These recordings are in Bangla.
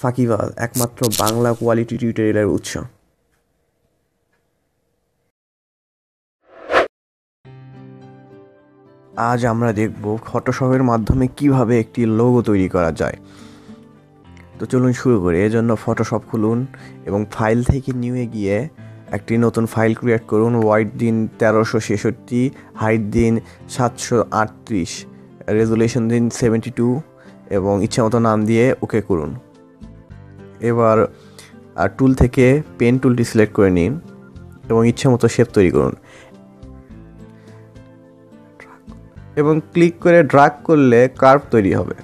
ফাঁকিবাজ, একমাত্র বাংলা কোয়ালিটি টিউটোরিয়ালের উৎস। আজ আমরা দেখব ফটোশপের মাধ্যমে কিভাবে একটি লোগো তৈরি করা যায়। তো চলুন শুরু করি। এজন্য ফটোশপ খুলুন এবং ফাইল থেকে নিউয়ে গিয়ে একটি নতুন ফাইল ক্রিয়েট করুন। ওয়াইড দিন 1366, হাইট দিন 738, রেজুলেশন দিন 72 এবং ইচ্ছামতো নাম দিয়ে ওকে করুন। এবার টুল থেকে পেন টুলটি সিলেক্ট করে নিন এবং ইচ্ছামতো শেপ তৈরি করুন এবং ক্লিক করে ড্র্যাগ করলে কার্ভ তৈরি হবে।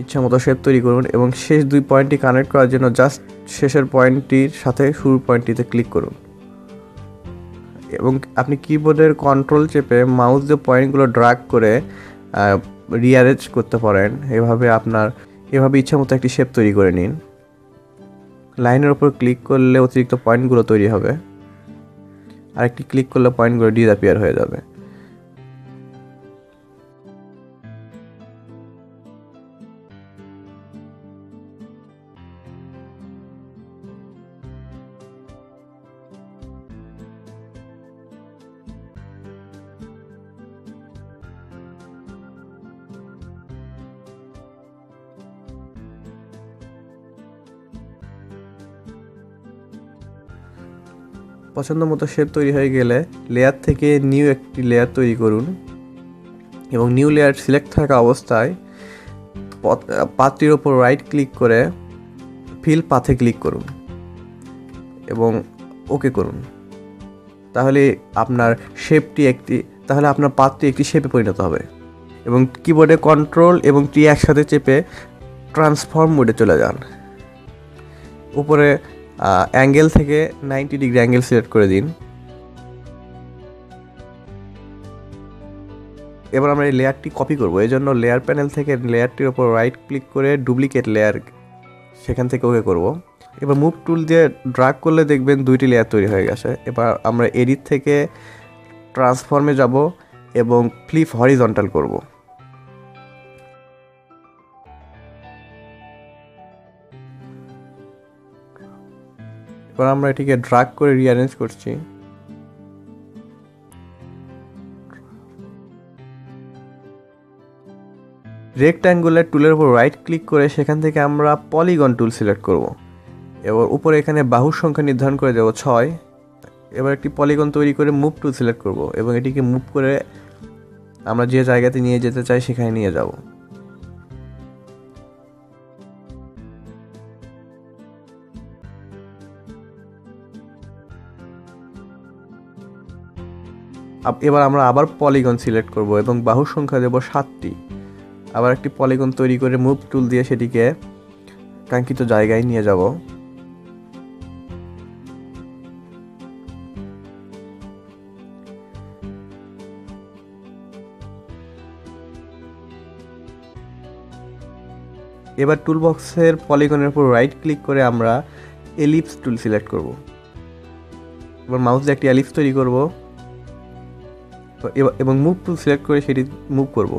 ইচ্ছামতো শেপ তৈরি করুন এবং শেষ দুই পয়েন্টটি কানেক্ট করার জন্য জাস্ট শেষের পয়েন্টটির সাথে শুরুর পয়েন্টটিতে ক্লিক করুন এবং আপনি কিবোর্ডের কন্ট্রোল চেপে মাউস দিয়ে পয়েন্টগুলো ড্র্যাগ করে রিঅ্যারেঞ্জ করতে পারেন। এভাবে ইচ্ছামতো একটি শেপ তৈরি করে নিন। লাইনের উপর ক্লিক করলে অতিরিক্ত পয়েন্টগুলো তৈরি হবে, আরেকটি ক্লিক করলে পয়েন্টগুলো ডিসঅ্যাপিয়ার হয়ে যাবে। পছন্দ মতো শেপ তৈরি হয়ে গেলে লেয়ার থেকে নিউ একটি লেয়ার তৈরি করুন এবং নিউ লেয়ার সিলেক্ট থাকা অবস্থায় পাথটির ওপর রাইট ক্লিক করে ফিল পাথে ক্লিক করুন এবং ওকে করুন। তাহলে আপনার পাথটি একটি শেপে পরিণত হবে। এবং কিবোর্ডে কন্ট্রোল এবং টি একসাথে চেপে ট্রান্সফর্ম মোডে চলে যান। উপরে অ্যাঙ্গেল থেকে 90 ডিগ্রি অ্যাঙ্গেল সিলেক্ট করে দিন। এবার আমরা এই লেয়ারটি কপি করব। এই জন্য লেয়ার প্যানেল থেকে লেয়ারটির ওপর রাইট ক্লিক করে ডুপ্লিকেট লেয়ার সেখান থেকে ওকে করব। এবার মুভ টুল দিয়ে ড্র্যাগ করলে দেখবেন দুইটি লেয়ার তৈরি হয়ে গেছে। এবার আমরা এডিট থেকে ট্রান্সফর্মে যাব এবং ফ্লিপ হরিজন্টাল করব। এবার আমরা এটিকে ড্র্যাগ করে রিঅ্যারেঞ্জ করছি। রেক্ট্যাঙ্গুলার টুলের উপর রাইট ক্লিক করে সেখান থেকে আমরা পলিগন টুল সিলেক্ট করব। এবার উপরে এখানে বাহুর সংখ্যা নির্ধারণ করে দেবো 6। এবার একটি পলিগন তৈরি করে মুভ টুল সিলেক্ট করব এবং এটিকে মুভ করে আমরা যে জায়গাতে নিয়ে যেতে চাই সেখানে নিয়ে যাব। এবার আমরা আবার পলিগন সিলেক্ট করব এবং বাহুর সংখ্যা দেব 7টি। আবার একটি পলিগন তৈরি করে মুভ টুল দিয়ে সেটিকে কাঙ্ক্ষিত জায়গায় নিয়ে যাব। এবার টুল বক্সের পলিগনের উপর রাইট ক্লিক করে আমরা এলিপস টুল সিলেক্ট করব। এবার মাউস দিয়ে একটি এলিপস তৈরি করব এবং মুভ টুল সিলেক্ট করে সেটি মুভ করব।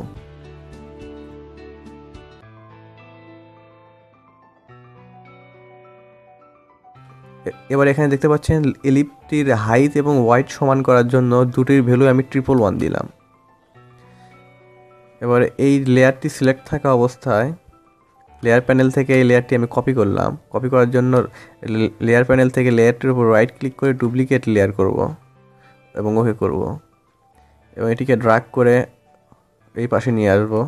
এবার এখানে দেখতে পাচ্ছেন এলিপটির হাইট এবং ওয়াইড সমান করার জন্য দুটির ভ্যালু আমি 111 দিলাম। এবার এই লেয়ারটি সিলেক্ট থাকা অবস্থায় লেয়ার প্যানেল থেকে এই লেয়ারটি আমি কপি করলাম। কপি করার জন্য লেয়ার প্যানেল থেকে লেয়ারটির উপর রাইট ক্লিক করে ডুপ্লিকেট লেয়ার করব এবং ওকে করব এবং এটিকে ড্র্যাগ করে এই পাশে নিয়ে আসবো।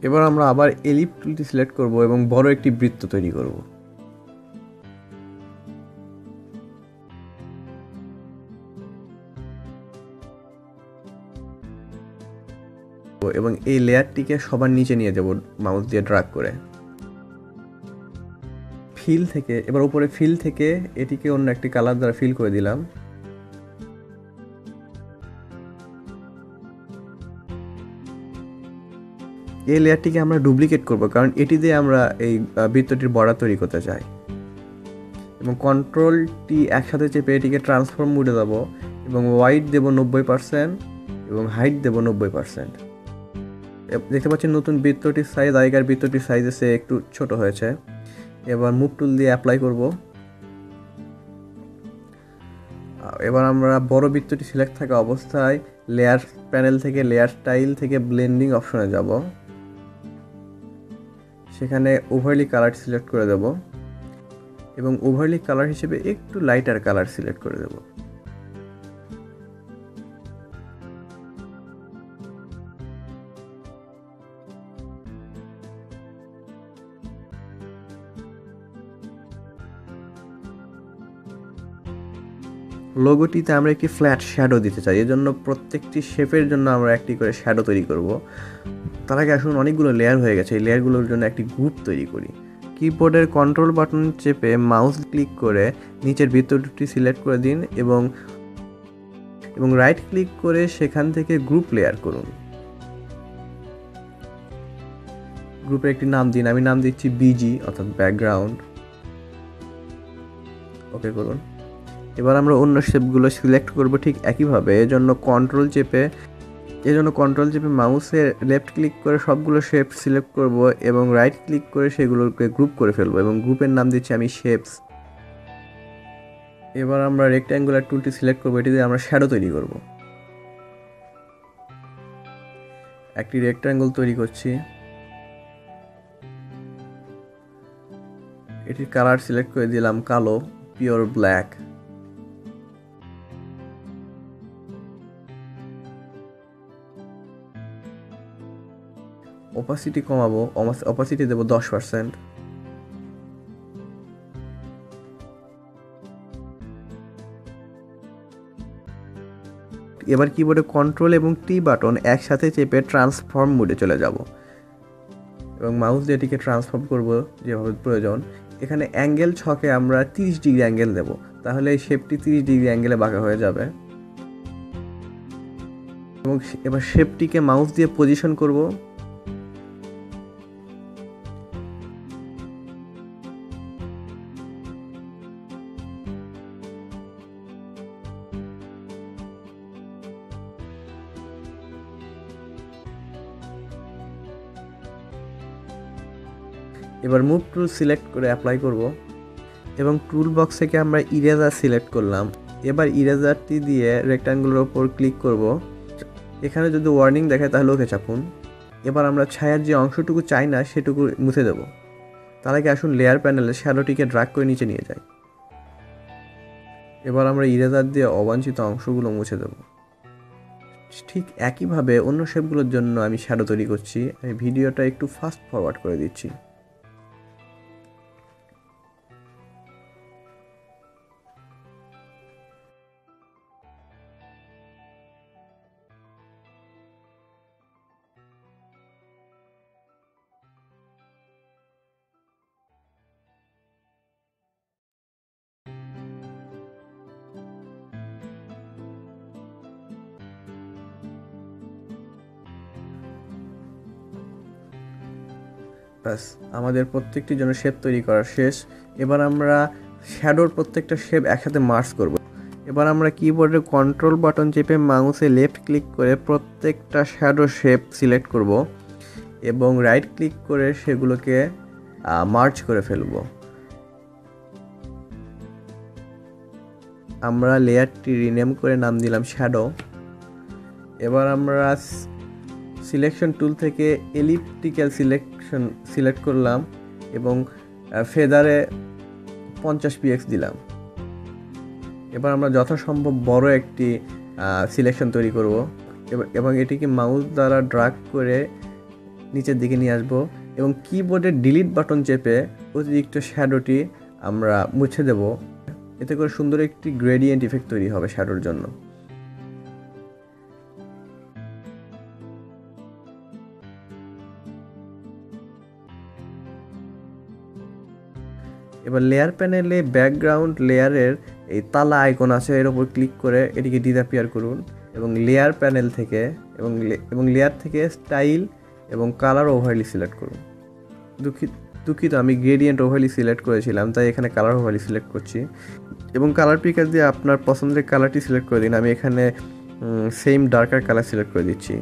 এবার আমরা আবার এলিপ টুলটি সিলেক্ট করব এবং বড় একটি বৃত্ত তৈরি করব। এবং এই লেয়ারটিকে সবার নিচে নিয়ে যাব মাউস দিয়ে ড্র্যাগ করে। এবার উপরে ফিল থেকে এটিকে অন্য একটি কালার দ্বারা ফিল করে দিলাম। এই লেয়ারটিকে আমরা ডুপ্লিকেট করব, কারণ এটি দিয়ে আমরা এই বৃত্তটির বর্ডার তৈরি করতে চাই। এবং কন্ট্রোলটি একসাথে চেপে এটিকে ট্রান্সফর্ম মোডে দেবো এবং ওয়াইড দেবো 90% এবং হাইট দেবো 90%। দেখতে পাচ্ছেন নতুন বৃত্তটির সাইজ আগেকার বৃত্তটির সাইজে সে একটু ছোট হয়েছে। এবার মুভ টুল দিয়ে অ্যাপ্লাই করব। এবার আমরা বড় বৃত্তটি সিলেক্ট থাকা অবস্থায় লেয়ার প্যানেল থেকে লেয়ার স্টাইল থেকে ব্লেন্ডিং অপশনে যাব। সেখানে ওভারলি কালার সিলেক্ট করে দেব এবং ওভারলি কালার হিসেবে একটু লাইটার কালার সিলেক্ট করে দেব। লোগোটিতে আমরা একটি ফ্ল্যাট শ্যাডো দিতে চাই, এজন্য প্রত্যেকটি শেপের জন্য আমরা একটি করে শ্যাডো তৈরি করব। তার আগে আসুন, অনেকগুলো লেয়ার হয়ে গেছে, এই লেয়ারগুলোর জন্য একটি গ্রুপ তৈরি করি। কিবোর্ডের কন্ট্রোল বাটন চেপে মাউস ক্লিক করে নিচের বৃত্তটি সিলেক্ট করে দিন এবং রাইট ক্লিক করে সেখান থেকে গ্রুপ লেয়ার করুন। গ্রুপের একটি নাম দিন, আমি নাম দিচ্ছি বিজি অর্থাৎ ব্যাকগ্রাউন্ড। ওকে করুন। এবার আমরা অন্য শেপগুলো সিলেক্ট করব ঠিক একইভাবে। এজন্য কন্ট্রোল চেপে মাউসের লেফট ক্লিক করে সবগুলো শেপ সিলেক্ট করব এবং রাইট ক্লিক করে সেগুলোকে গ্রুপ করে ফেলবো এবং গ্রুপের নাম দিচ্ছি আমি শেপস। এবার আমরা রেক্ট্যাঙ্গুলার টুলটি সিলেক্ট করব, এটি দিয়ে আমরা শ্যাডো তৈরি করব। একটি রেক্ট্যাঙ্গল তৈরি করছি, এটির কালার সিলেক্ট করে দিলাম কালো, পিওর ব্ল্যাক। অপাসিটি কমাবো, অপাসিটি দেবো 10%। এবার কিবোর্ডে কন্ট্রোল এবং টি বাটন একসাথে চেপে ট্রান্সফর্ম মোডে চলে যাব এবং মাউস দিয়ে এটিকে ট্রান্সফর্ম করব যেভাবে প্রয়োজন। এখানে অ্যাঙ্গেল ছকে আমরা 30 ডিগ্রি অ্যাঙ্গেল দেব, তাহলে এই শেপটি 30 ডিগ্রি অ্যাঙ্গেলে বাঁকা হয়ে যাবে। এবং এবার শেপটিকে মাউস দিয়ে পজিশন করব। এবার মুভ টুল সিলেক্ট করে অ্যাপ্লাই করব এবং টুল বক্স থেকে আমরা ইরেজার সিলেক্ট করলাম। এবার ইরেজারটি দিয়ে রেক্ট্যাঙ্গুলার ওপর ক্লিক করব। এখানে যদি ওয়ার্নিং দেখায় তাহলে ওকে চাপুন। এবার আমরা ছায়ার যে অংশটুকু চাই না সেটুকু মুছে দেব। তার আগে আসুন লেয়ার প্যানেলে শ্যাডোটিকে ড্র্যাগ করে নিচে নিয়ে যাই। এবার আমরা ইরেজার দিয়ে অবাঞ্ছিত অংশগুলো মুছে দেব। ঠিক একইভাবে অন্য শেপগুলোর জন্য আমি শ্যাডো তৈরি করছি। আমি ভিডিওটা একটু ফাস্ট ফরওয়ার্ড করে দিচ্ছি। ব্যাস, আমাদের প্রত্যেকটির জন্য শেপ তৈরি করা শেষ। এবার আমরা শ্যাডোর প্রত্যেকটা শেপ একসাথে মার্জ করব। এবার আমরা কিবোর্ডের কন্ট্রোল বাটন চেপে মাউসে লেফট ক্লিক করে প্রত্যেকটা শ্যাডো শেপ সিলেক্ট করব এবং রাইট ক্লিক করে সেগুলোকে মার্জ করে ফেলব। আমরা লেয়ারটি রিনেম করে নাম দিলাম শ্যাডো। এবার আমরা সিলেকশন টুল থেকে এলিপ্টিক্যাল সিলেক্ট করলাম এবং ফেদারে 50 px দিলাম। এবার আমরা যথাসম্ভব বড় একটি সিলেকশন তৈরি করব এবং এটিকে মাউস দ্বারা ড্র্যাগ করে নিচের দিকে নিয়ে আসব এবং কিবোর্ডের ডিলিট বাটন চেপে অতিরিক্ত শ্যাডোটি আমরা মুছে দেব। এতে করে সুন্দর একটি গ্রেডিয়েন্ট ইফেক্ট তৈরি হবে শ্যাডোর জন্য। এবার লেয়ার প্যানেলে ব্যাকগ্রাউন্ড লেয়ারের এই তালা আইকন আছে, এর উপর ক্লিক করে এটিকে ডিসঅ্যাপিয়ার করুন এবং লেয়ার প্যানেল থেকে এবং লেয়ার থেকে স্টাইল এবং কালার ওভারলি সিলেক্ট করুন। দুঃখিত আমি গ্রেডিয়েন্ট ওভারলি সিলেক্ট করেছিলাম, তাই এখানে কালার ওভারলি সিলেক্ট করছি। এবং কালার পিকার দিয়ে আপনার পছন্দের কালারটি সিলেক্ট করে দিন। আমি এখানে সেম ডার্কার কালার সিলেক্ট করে দিচ্ছি।